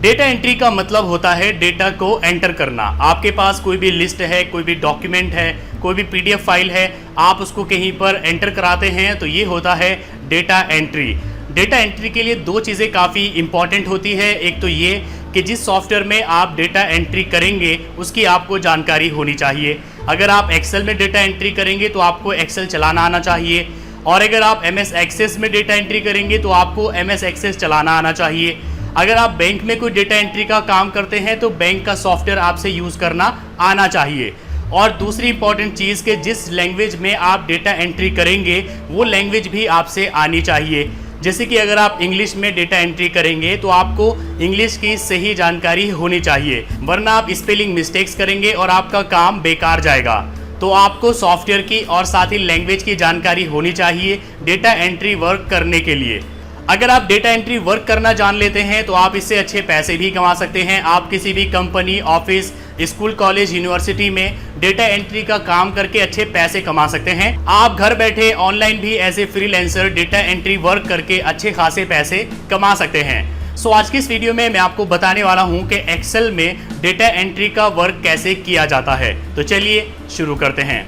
Data entry का मतलब होता है डेटा को एंटर करना। आपके पास कोई भी लिस्ट है, कोई भी डॉक्यूमेंट है, कोई भी पीडीएफ फाइल है, आप उसको कहीं पर एंटर कराते हैं तो ये होता है डेटा एंट्री। डेटा एंट्री के लिए दो चीज़ें काफ़ी इंपॉर्टेंट होती है। एक तो ये कि जिस सॉफ्टवेयर में आप डेटा एंट्री करेंगे उसकी आपको जानकारी होनी चाहिए। अगर आप एक्सेल में डेटा एंट्री करेंगे तो आपको एक्सेल चलाना आना चाहिए, और अगर आप एमएस एक्सेस में डेटा एंट्री करेंगे तो आपको एमएस एक्सेस चलाना आना चाहिए। अगर आप बैंक में कोई डेटा एंट्री का काम करते हैं तो बैंक का सॉफ्टवेयर आपसे यूज़ करना आना चाहिए। और दूसरी इंपॉर्टेंट चीज़ कि जिस लैंग्वेज में आप डेटा एंट्री करेंगे वो लैंग्वेज भी आपसे आनी चाहिए। जैसे कि अगर आप इंग्लिश में डेटा एंट्री करेंगे तो आपको इंग्लिश की सही जानकारी होनी चाहिए, वरना आप स्पेलिंग मिस्टेक्स करेंगे और आपका काम बेकार जाएगा। तो आपको सॉफ्टवेयर की और साथ ही लैंग्वेज की जानकारी होनी चाहिए डेटा एंट्री वर्क करने के लिए। अगर आप डेटा एंट्री वर्क करना जान लेते हैं तो आप इससे अच्छे पैसे भी कमा सकते हैं। आप किसी भी company, office, school, college, university में डेटा एंट्री का काम करके अच्छे पैसे कमा सकते हैं। आप घर बैठे ऑनलाइन भी as a freelancer data entry work करके अच्छे खासे पैसे कमा सकते हैं। आज की इस वीडियो में मैं आपको बताने वाला हूं कि एक्सेल में डेटा एंट्री का वर्क कैसे किया जाता है। तो चलिए शुरू करते हैं।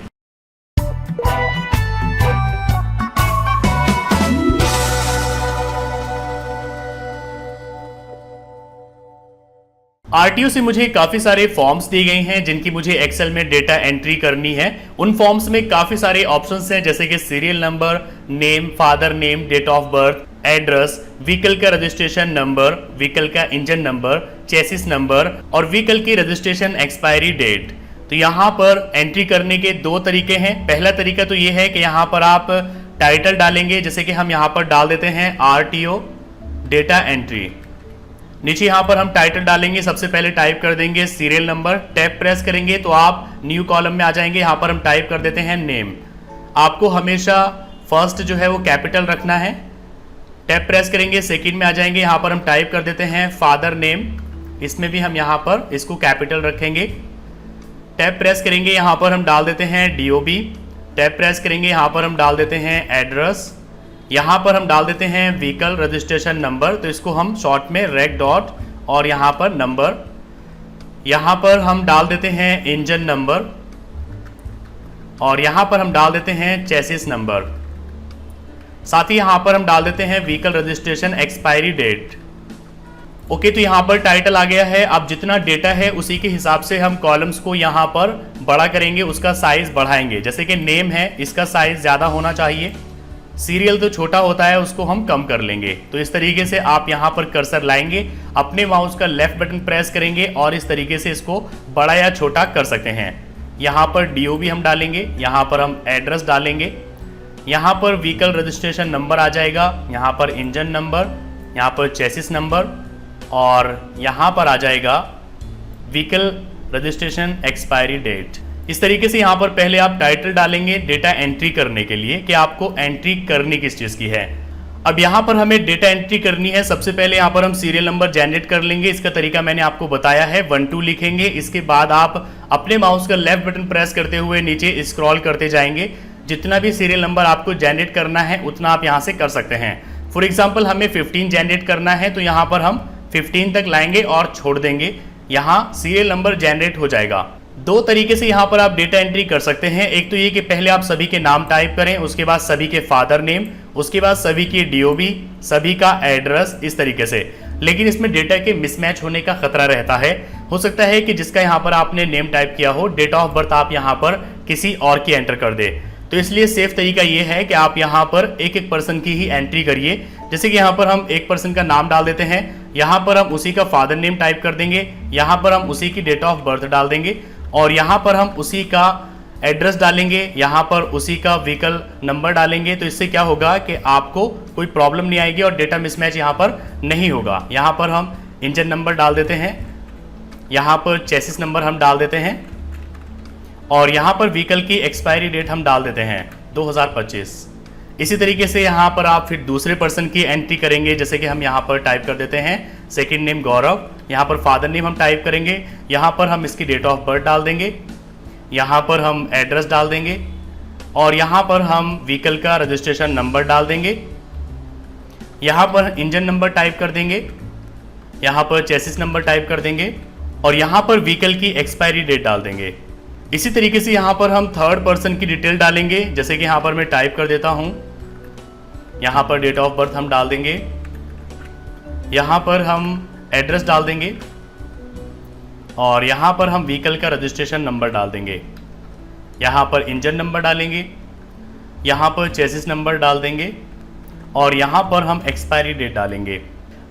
आरटीओ से मुझे काफ़ी सारे फॉर्म्स दिए गए हैं जिनकी मुझे एक्सेल में डेटा एंट्री करनी है। उन फॉर्म्स में काफ़ी सारे ऑप्शंस हैं, जैसे कि serial number, name, father name, date of birth, address, vehicle का रजिस्ट्रेशन नंबर, व्हीकल का इंजन नंबर, चेसिस नंबर और व्हीकल की रजिस्ट्रेशन एक्सपायरी डेट। तो यहाँ पर एंट्री करने के दो तरीके हैं। पहला तरीका तो ये है कि यहाँ पर आप टाइटल डालेंगे, जैसे कि हम यहाँ पर डाल देते हैं आरटीओ डेटा एंट्री। नीचे यहाँ पर हम टाइटल डालेंगे, सबसे पहले टाइप कर देंगे सीरियल नंबर, टैब प्रेस करेंगे तो आप न्यू कॉलम में आ जाएंगे। यहाँ पर हम टाइप कर देते हैं नेम। आपको हमेशा फर्स्ट जो है वो कैपिटल रखना है। टैब प्रेस करेंगे, सेकंड में आ जाएंगे। यहाँ पर हम टाइप कर देते हैं फादर नेम, इसमें भी हम यहाँ पर इसको कैपिटल रखेंगे। टैब प्रेस करेंगे, यहाँ पर हम डाल देते हैं DOB। टैब प्रेस करेंगे, यहाँ पर हम डाल देते हैं एड्रेस। यहाँ पर हम डाल देते हैं व्हीकल रजिस्ट्रेशन नंबर, तो इसको हम शॉर्ट में रेड डॉट और यहाँ पर नंबर। यहाँ पर हम डाल देते हैं इंजन नंबर और यहाँ पर हम डाल देते हैं चेसिस नंबर। साथ ही यहाँ पर हम डाल देते हैं vehicle registration expiry date. Okay, तो यहाँ पर टाइटल आ गया है। अब जितना डेटा है उसी के हिसाब से हम कॉलम्स को यहाँ पर बड़ा करेंगे, उसका साइज बढ़ाएंगे। जैसे कि नेम है, इसका साइज ज़्यादा होना चाहिए। सीरियल तो छोटा होता है, उसको हम कम कर लेंगे। तो इस तरीके से आप यहाँ पर कर्सर लाएंगे, अपने माउस का लेफ्ट बटन प्रेस करेंगे और इस तरीके से इसको बड़ा या छोटा कर सकते हैं। यहाँ पर DOB हम डालेंगे, यहाँ पर हम एड्रेस डालेंगे, यहाँ पर व्हीकल रजिस्ट्रेशन नंबर आ जाएगा, यहाँ पर इंजन नंबर, यहाँ पर चेसिस नंबर और यहाँ पर आ जाएगा व्हीकल रजिस्ट्रेशन एक्सपायरी डेट। इस तरीके से यहाँ पर पहले आप टाइटल डालेंगे डेटा एंट्री करने के लिए कि आपको एंट्री करनी किस चीज़ की है। अब यहाँ पर हमें डेटा एंट्री करनी है। सबसे पहले यहाँ पर हम सीरियल नंबर जनरेट कर लेंगे। इसका तरीका मैंने आपको बताया है, 1 2 लिखेंगे। इसके बाद आप अपने माउस का लेफ्ट बटन प्रेस करते हुए नीचे स्क्रॉल करते जाएंगे। जितना भी सीरियल नंबर आपको जनरेट करना है उतना आप यहाँ से कर सकते हैं। फॉर एग्जाम्पल हमें 15 जनरेट करना है, तो यहाँ पर हम 15 तक लाएंगे और छोड़ देंगे। यहाँ सीरियल नंबर जनरेट हो जाएगा। दो तरीके से यहाँ पर आप डेटा एंट्री कर सकते हैं। एक तो ये कि पहले आप सभी के नाम टाइप करें, उसके बाद सभी के फादर नेम, उसके बाद सभी की DOB, सभी का एड्रेस, इस तरीके से। लेकिन इसमें डेटा के मिसमैच होने का खतरा रहता है। हो सकता है कि जिसका यहाँ पर आपने नेम टाइप किया हो, डेट ऑफ बर्थ आप यहाँ पर किसी और की एंटर कर दे। तो इसलिए सेफ तरीका ये है कि आप यहाँ पर एक एक पर्सन की ही एंट्री करिए। जैसे कि यहाँ पर हम एक पर्सन का नाम डाल देते हैं, यहाँ पर हम उसी का फादर नेम टाइप कर देंगे, यहाँ पर हम उसी की डेट ऑफ बर्थ डाल देंगे और यहाँ पर हम उसी का एड्रेस डालेंगे, यहाँ पर उसी का व्हीकल नंबर डालेंगे। तो इससे क्या होगा कि आपको कोई प्रॉब्लम नहीं आएगी और डेटा मिसमैच यहाँ पर नहीं होगा। यहाँ पर हम इंजन नंबर डाल देते हैं, यहाँ पर चेसिस नंबर हम डाल देते हैं और यहाँ पर व्हीकल की एक्सपायरी डेट हम डाल देते हैं 2025। इसी तरीके से यहाँ पर आप फिर दूसरे पर्सन की एंट्री करेंगे। जैसे कि हम यहाँ पर टाइप कर देते हैं सेकंड नेम गौरव, यहाँ पर फादर नेम हम टाइप करेंगे, यहाँ पर हम इसकी डेट ऑफ बर्थ डाल देंगे, यहाँ पर हम एड्रेस डाल देंगे और यहाँ पर हम व्हीकल का रजिस्ट्रेशन नंबर डाल देंगे। यहाँ पर इंजन नंबर टाइप कर देंगे, यहाँ पर चेसिस नंबर टाइप कर देंगे और यहाँ पर व्हीकल की एक्सपायरी डेट डाल देंगे। इसी तरीके से यहाँ पर हम थर्ड पर्सन की डिटेल डालेंगे, जैसे कि यहाँ पर मैं टाइप कर देता हूँ। यहाँ पर डेट ऑफ बर्थ हम डाल देंगे, यहाँ पर हम एड्रेस डाल देंगे और यहाँ पर हम व्हीकल का रजिस्ट्रेशन नंबर डाल देंगे। यहाँ पर इंजन नंबर डालेंगे, यहाँ पर चेसिस नंबर डाल देंगे और यहाँ पर हम एक्सपायरी डेट डालेंगे।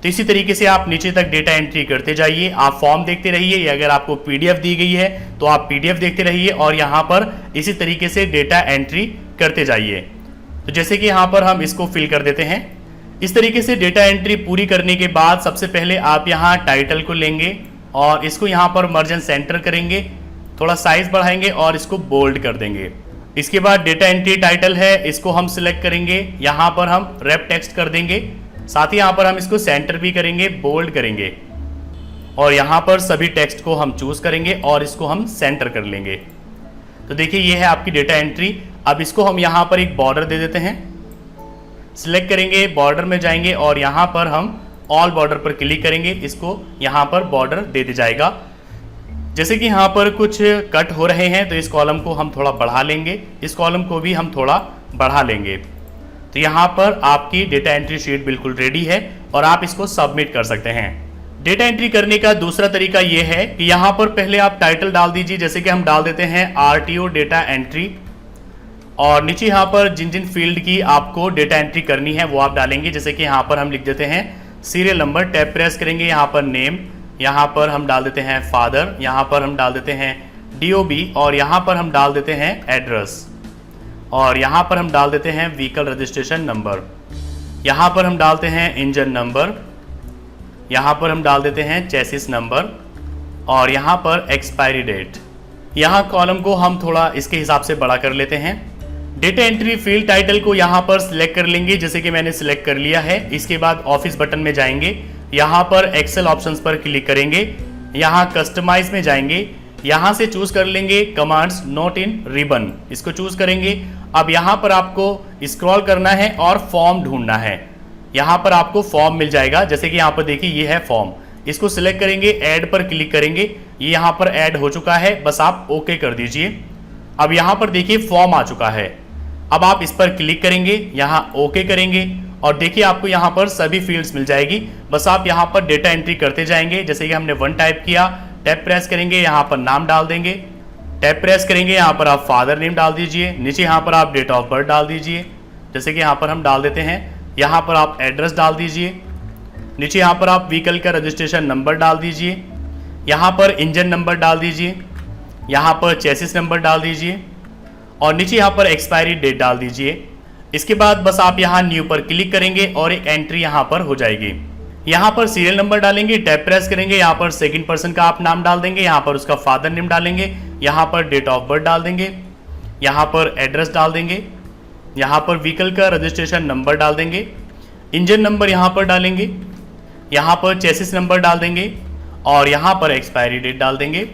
तो इसी तरीके से आप नीचे तक डेटा एंट्री करते जाइए। आप फॉर्म देखते रहिए या अगर आपको पीडीएफ दी गई है तो आप पीडीएफ देखते रहिए और यहाँ पर इसी तरीके से डेटा एंट्री करते जाइए। तो जैसे कि यहाँ पर हम इसको फिल कर देते हैं। इस तरीके से डेटा एंट्री पूरी करने के बाद सबसे पहले आप यहाँ टाइटल को लेंगे और इसको यहाँ पर मर्ज एंड सेंटर करेंगे, थोड़ा साइज बढ़ाएंगे और इसको बोल्ड कर देंगे। इसके बाद डेटा एंट्री टाइटल है, इसको हम सिलेक्ट करेंगे, यहाँ पर हम रैप टेक्स्ट कर देंगे, साथ ही यहाँ पर हम इसको सेंटर भी करेंगे, बोल्ड करेंगे और यहाँ पर सभी टेक्स्ट को हम चूज करेंगे और इसको हम सेंटर कर लेंगे। तो देखिए ये है आपकी डेटा एंट्री। अब इसको हम यहाँ पर एक बॉर्डर दे देते हैं, सिलेक्ट करेंगे, बॉर्डर में जाएंगे और यहाँ पर हम ऑल बॉर्डर पर क्लिक करेंगे, इसको यहाँ पर बॉर्डर दे दिया जाएगा। जैसे कि यहाँ पर कुछ कट हो रहे हैं तो इस कॉलम को हम थोड़ा बढ़ा लेंगे, इस कॉलम को भी हम थोड़ा बढ़ा लेंगे। तो यहाँ पर आपकी डेटा एंट्री शीट बिल्कुल रेडी है और आप इसको सबमिट कर सकते हैं। डेटा एंट्री करने का दूसरा तरीका ये है कि यहाँ पर पहले आप टाइटल डाल दीजिए, जैसे कि हम डाल देते हैं आरटीओ डेटा एंट्री और नीचे यहाँ पर जिन जिन फील्ड की आपको डेटा एंट्री करनी है वो आप डालेंगे। जैसे कि यहाँ पर हम लिख देते हैं सीरियल नंबर, टैब प्रेस करेंगे, यहाँ पर नेम, यहाँ पर हम डाल देते हैं फादर, यहाँ पर हम डाल देते हैं डीओबी और यहाँ पर हम डाल देते हैं एड्रेस और यहाँ पर हम डाल देते हैं व्हीकल रजिस्ट्रेशन नंबर, यहाँ पर हम डालते हैं इंजन नंबर, यहाँ पर हम डाल देते हैं चेसिस नंबर और यहाँ पर एक्सपायरी डेट। यहाँ कॉलम को हम थोड़ा इसके हिसाब से बड़ा कर लेते हैं। डेटा एंट्री फील्ड टाइटल को यहाँ पर सिलेक्ट कर लेंगे, जैसे कि मैंने सिलेक्ट कर लिया है। इसके बाद ऑफिस बटन में जाएंगे, यहाँ पर एक्सेल ऑप्शंस पर क्लिक करेंगे, यहाँ कस्टमाइज में जाएंगे, यहाँ से चूज कर लेंगे कमांड्स नोट इन रिबन, इसको चूज करेंगे। अब यहाँ पर आपको स्क्रॉल करना है और फॉर्म ढूंढना है। यहाँ पर आपको फॉर्म मिल जाएगा, जैसे कि यहाँ पर देखिए ये है फॉर्म, इसको सिलेक्ट करेंगे, ऐड पर क्लिक करेंगे, ये यहाँ पर ऐड हो चुका है, बस आप ओके कर दीजिए। अब यहाँ पर देखिए फॉर्म आ चुका है। अब आप इस पर क्लिक करेंगे, यहाँ ओके करेंगे और देखिए आपको यहाँ पर सभी फील्ड्स मिल जाएगी। बस आप यहाँ पर डेटा एंट्री करते जाएंगे। जैसे कि हमने 1 टाइप किया, टैब प्रेस करेंगे, यहाँ पर नाम डाल देंगे, टैब प्रेस करेंगे, यहाँ पर आप फादर नेम डाल दीजिए, नीचे यहाँ पर आप डेट ऑफ बर्थ डाल दीजिए, जैसे कि यहाँ पर हम डाल देते हैं, यहाँ पर आप एड्रेस डाल दीजिए, नीचे यहाँ पर आप व्हीकल का रजिस्ट्रेशन नंबर डाल दीजिए, यहाँ पर इंजन नंबर डाल दीजिए, यहाँ पर चेसिस नंबर डाल दीजिए और नीचे यहाँ पर एक्सपायरी डेट डाल दीजिए। इसके बाद बस आप यहाँ न्यू पर क्लिक करेंगे और एक एंट्री यहाँ पर हो जाएगी। यहाँ पर सीरियल नंबर डालेंगे, टैब प्रेस करेंगे, यहाँ पर सेकंड पर्सन का आप नाम डाल देंगे, यहाँ पर उसका फादर नेम डालेंगे, यहाँ पर डेट ऑफ बर्थ डाल देंगे, यहाँ पर एड्रेस डाल देंगे, यहाँ पर व्हीकल का रजिस्ट्रेशन नंबर डाल देंगे, इंजन नंबर यहाँ पर डालेंगे, यहाँ पर चेसिस नंबर डाल देंगे और यहाँ पर एक्सपायरी डेट डाल देंगे।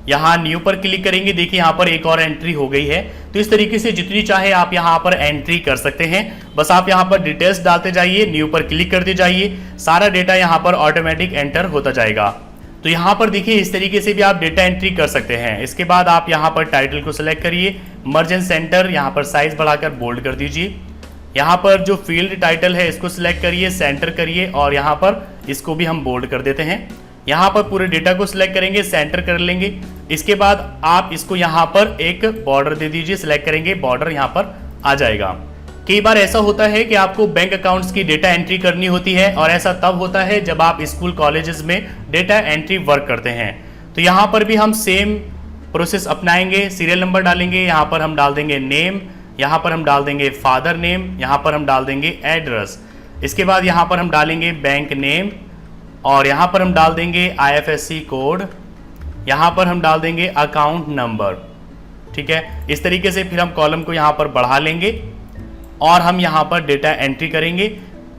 यहाँ न्यू पर क्लिक करेंगे, देखिए यहाँ पर एक और एंट्री हो गई है। तो इस तरीके से जितनी चाहे आप यहाँ पर एंट्री कर सकते हैं। बस आप यहाँ पर डिटेल्स डालते जाइए, न्यू पर क्लिक करते जाइए, सारा डेटा यहाँ पर ऑटोमेटिक एंटर होता जाएगा। तो यहाँ पर देखिए इस तरीके से भी आप डेटा एंट्री कर सकते हैं। इसके बाद आप यहाँ पर टाइटल को सिलेक्ट करिए, मर्ज एंड सेंटर, यहाँ पर साइज बढ़ाकर बोल्ड कर दीजिए। यहाँ पर जो फील्ड टाइटल है इसको सिलेक्ट करिए, सेंटर करिए और यहाँ पर इसको भी हम बोल्ड कर देते हैं। यहाँ पर पूरे डेटा को सिलेक्ट करेंगे, सेंटर कर लेंगे। इसके बाद आप इसको यहाँ पर एक बॉर्डर दे दीजिए, सिलेक्ट करेंगे, बॉर्डर यहाँ पर आ जाएगा। कई बार ऐसा होता है कि आपको बैंक अकाउंट्स की डेटा एंट्री करनी होती है और ऐसा तब होता है जब आप स्कूल कॉलेजेस में डेटा एंट्री वर्क करते हैं। तो यहाँ पर भी हम सेम प्रोसेस अपनाएंगे, सीरियल नंबर डालेंगे, यहाँ पर हम डाल देंगे नेम, यहाँ पर हम डाल देंगे फादर नेम, यहाँ पर हम डाल देंगे एड्रेस। इसके बाद यहाँ पर हम डालेंगे बैंक नेम और यहाँ पर हम डाल देंगे IFSC कोड, यहाँ पर हम डाल देंगे अकाउंट नंबर। ठीक है, इस तरीके से फिर हम कॉलम को यहाँ पर बढ़ा लेंगे और हम यहाँ पर डेटा एंट्री करेंगे।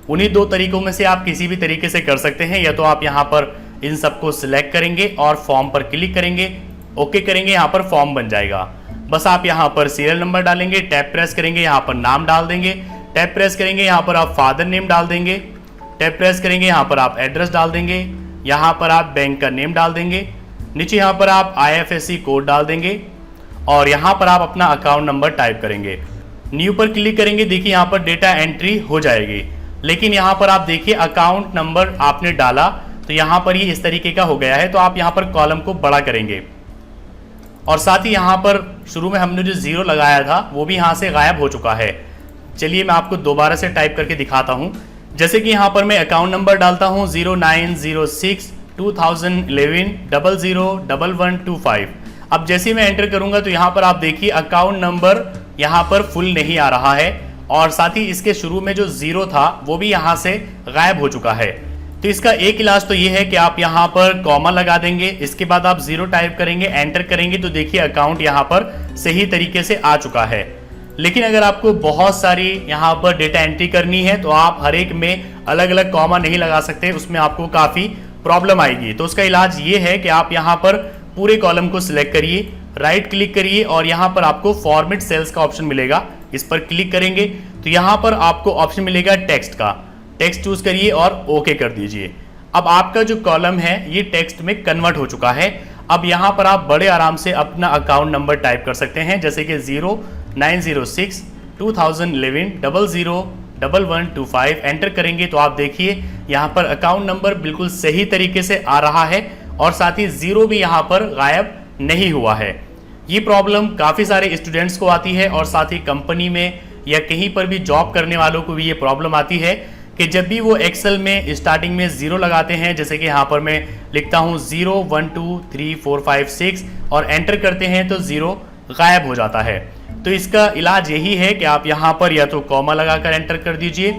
उन्हीं दो तरीकों में से आप किसी भी तरीके से कर सकते हैं, या तो आप यहाँ पर इन सबको सिलेक्ट करेंगे और फॉर्म पर क्लिक करेंगे, ओके करेंगे, यहाँ पर फॉर्म बन जाएगा। बस आप यहाँ पर सीरियल नंबर डालेंगे, टैब प्रेस करेंगे, यहाँ पर नाम डाल देंगे, टैब प्रेस करेंगे, यहाँ पर आप फादर नेम डाल देंगे, टैब प्रेस करेंगे, यहाँ पर आप एड्रेस डाल देंगे, यहाँ पर आप बैंक का नेम डाल देंगे, नीचे यहाँ पर आप IFSC कोड डाल देंगे और यहाँ पर आप अपना अकाउंट नंबर टाइप करेंगे। न्यू पर क्लिक करेंगे, देखिए यहाँ पर डेटा एंट्री हो जाएगी। लेकिन यहाँ पर आप देखिए अकाउंट नंबर आपने डाला तो यहाँ पर ये इस तरीके का हो गया है, तो आप यहाँ पर कॉलम को बड़ा करेंगे और साथ ही यहाँ पर शुरू में हमने जो 0 लगाया था वो भी यहाँ से गायब हो चुका है। चलिए मैं आपको दोबारा से टाइप करके दिखाता हूँ। जैसे कि यहाँ पर मैं अकाउंट नंबर डालता हूँ 09062011001125। अब जैसे मैं एंटर करूंगा तो यहाँ पर आप देखिए अकाउंट नंबर यहाँ पर फुल नहीं आ रहा है और साथ ही इसके शुरू में जो 0 था वो भी यहाँ से गायब हो चुका है। तो इसका एक इलाज तो ये है कि आप यहाँ पर कॉमा लगा देंगे, इसके बाद आप 0 टाइप करेंगे, एंटर करेंगे तो देखिए अकाउंट यहाँ पर सही तरीके से आ चुका है। लेकिन अगर आपको बहुत सारी यहाँ पर डेटा एंट्री करनी है तो आप हर एक में अलग अलग कॉमा नहीं लगा सकते, उसमें आपको काफ़ी प्रॉब्लम आएगी। तो उसका इलाज ये है कि आप यहाँ पर पूरे कॉलम को सिलेक्ट करिए, राइट क्लिक करिए और यहाँ पर आपको फॉर्मेट सेल्स का ऑप्शन मिलेगा, इस पर क्लिक करेंगे तो यहाँ पर आपको ऑप्शन मिलेगा टेक्स्ट का, टेक्स्ट चूज करिए और ओके कर दीजिए। अब आपका जो कॉलम है ये टेक्स्ट में कन्वर्ट हो चुका है। अब यहाँ पर आप बड़े आराम से अपना अकाउंट नंबर टाइप कर सकते हैं, जैसे कि 09062011001125 एंटर करेंगे तो आप देखिए यहाँ पर अकाउंट नंबर बिल्कुल सही तरीके से आ रहा है और साथ ही 0 भी यहाँ पर गायब नहीं हुआ है। ये प्रॉब्लम काफ़ी सारे स्टूडेंट्स को आती है और साथ ही कंपनी में या कहीं पर भी जॉब करने वालों को भी ये प्रॉब्लम आती है कि जब भी वो एक्सेल में स्टार्टिंग में 0 लगाते हैं, जैसे कि यहाँ पर मैं लिखता हूँ 0 1 2 3 4 5 6 और एंटर करते हैं तो 0 गायब हो जाता है। तो इसका इलाज यही है कि आप यहाँ पर या तो कॉमा लगाकर एंटर कर दीजिए,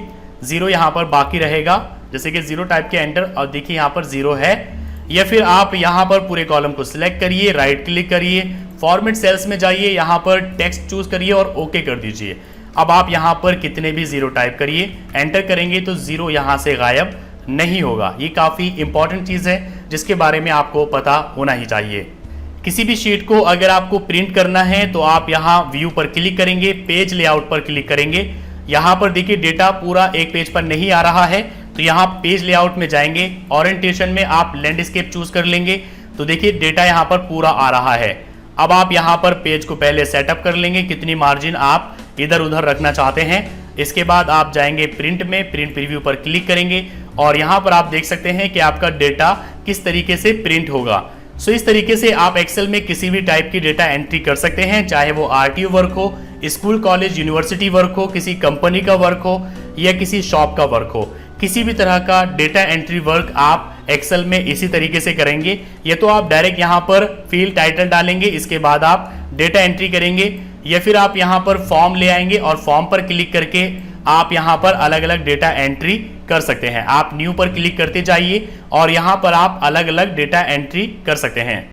0 यहाँ पर बाकी रहेगा, जैसे कि 0 टाइप के एंटर और देखिए यहाँ पर 0 है, या फिर आप यहाँ पर पूरे कॉलम को सिलेक्ट करिए, राइट क्लिक करिए, फॉर्मेट सेल्स में जाइए, यहाँ पर टेक्स्ट चूज करिए और ओके कर दीजिए। अब आप यहाँ पर कितने भी 0 टाइप करिए, एंटर करेंगे तो 0 यहाँ से गायब नहीं होगा। ये काफ़ी इंपॉर्टेंट चीज़ है जिसके बारे में आपको पता होना ही चाहिए। किसी भी शीट को अगर आपको प्रिंट करना है तो आप यहाँ व्यू पर क्लिक करेंगे, पेज लेआउट पर क्लिक करेंगे। यहाँ पर देखिए डेटा पूरा एक पेज पर नहीं आ रहा है तो यहाँ पेज लेआउट में जाएंगे, ओरिएंटेशन में आप लैंडस्केप चूज कर लेंगे तो देखिए डेटा यहाँ पर पूरा आ रहा है। अब आप यहाँ पर पेज को पहले सेटअप कर लेंगे, कितनी मार्जिन आप इधर उधर रखना चाहते हैं। इसके बाद आप जाएंगे प्रिंट में, प्रिंट प्रीव्यू पर क्लिक करेंगे और यहाँ पर आप देख सकते हैं कि आपका डेटा किस तरीके से प्रिंट होगा। सो इस तरीके से आप एक्सेल में किसी भी टाइप की डेटा एंट्री कर सकते हैं, चाहे वो RTO वर्क हो, स्कूल कॉलेज यूनिवर्सिटी वर्क हो, किसी कंपनी का वर्क हो या किसी शॉप का वर्क हो। किसी भी तरह का डेटा एंट्री वर्क आप एक्सेल में इसी तरीके से करेंगे। या तो आप डायरेक्ट यहाँ पर फील्ड टाइटल डालेंगे, इसके बाद आप डेटा एंट्री करेंगे, या फिर आप यहाँ पर फॉर्म ले आएंगे और फॉर्म पर क्लिक करके आप यहाँ पर अलग अलग डेटा एंट्री कर सकते हैं। आप न्यू पर क्लिक करते जाइए और यहाँ पर आप अलग अलग डेटा एंट्री कर सकते हैं।